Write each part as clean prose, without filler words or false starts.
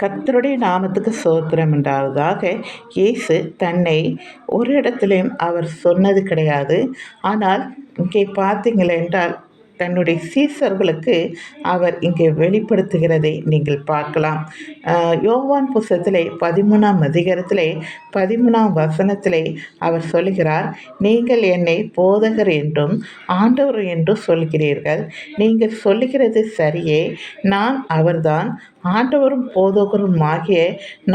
கர்த்தருடைய நாமத்துக்கு ஸ்தோத்திரம் உண்டாவதாக. இயேசு தன்னை ஒரு இடத்திலும் அவர் சொன்னது கிடையாது. ஆனால் இங்கே பார்த்தீங்கள் என்றால் தன்னுடைய சீசர்களுக்கு அவர் இங்கே வெளிப்படுத்துகிறதை நீங்கள் பார்க்கலாம். யோவான் புஸ்தகத்திலே 13ஆம் அதிகாரத்திலே 13ஆம் வசனத்திலே அவர் சொல்லுகிறார், நீங்கள் என்னை போதகர் என்றும் ஆண்டவர் என்றும் சொல்கிறீர்கள். நீங்கள் சொல்லுகிறது சரியே. நான் அவர்தான், ஆண்டவரும் போதகரும் ஆகிய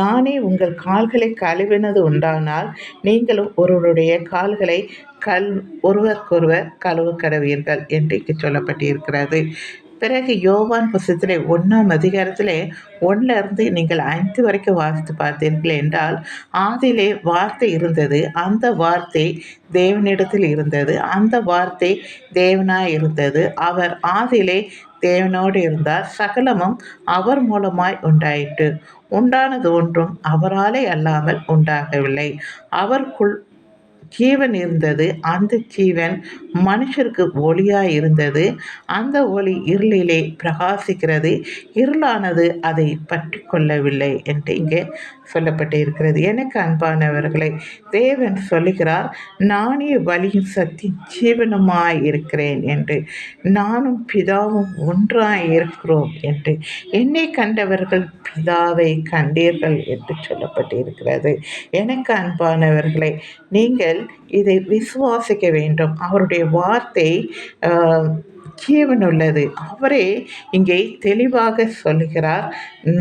நானே உங்கள் கால்களை கழுவினது உண்டானால் நீங்களும் ஒருவருடைய கால்களை ஒருவருக்கொருவர் கழுவ கடவீர்கள் என்று இங்கு சொல்லப்பட்டிருக்கிறது. பிறகு யோவான் புஸ்தகத்திலே 1ஆம் அதிகாரத்திலே 1லிருந்து நீங்கள் 5 வரைக்கும் வாசித்து பார்த்தீர்கள் என்றால், ஆதியிலே வார்த்தை இருந்தது, அந்த வார்த்தை தேவனிடத்தில் இருந்தது, அந்த வார்த்தை தேவனாய் இருந்தது, அவர் ஆதியிலே தேவனோடு இருந்தார், சகலமும் அவர் மூலமாய் உண்டாயிற்று, உண்டானது ஒன்றும் அவராலே அல்லாமல் உண்டாகவில்லை, அவருக்குள் ஜீவன் இருந்தது, அந்த ஜீவன் மனுஷருக்கு ஒளியாய் இருந்தது, அந்த ஒளி இருளிலே பிரகாசிக்கிறது, இருளானது அதை பற்றி கொள்ளவில்லை என்று இங்கே சொல்லப்பட்டு இருக்கிறது. எனக்கு அன்பானவர்களை, தேவன் சொல்லுகிறார், நானே வழியும் சத்தியும் ஜீவனுமாய் இருக்கிறேன் என்று, நானும் பிதாவும் ஒன்றாய் இருக்கிறோம் என்று, என்னை கண்டவர்கள் பிதாவை கண்டீர்கள் என்று சொல்லப்பட்டு இருக்கிறது. எனக்கு அன்பானவர்களை, நீங்கள் இதை விசுவாசிக்க வேண்டும். அவருடைய வார்த்தை ஜீவனுள்ளது. அவரே இங்கே தெளிவாக சொல்லுகிறார்,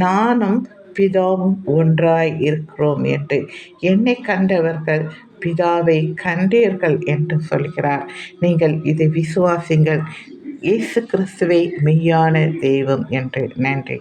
நானும் பிதாவும் ஒன்றாய் இருக்கிறோம் என்று, என்னை கண்டவர்கள் பிதாவை கண்டீர்கள் என்று சொல்கிறார். நீங்கள் இதை விசுவாசிங்கள். இயேசு கிறிஸ்துவே மெய்யான தெய்வம் என்று. நன்றி.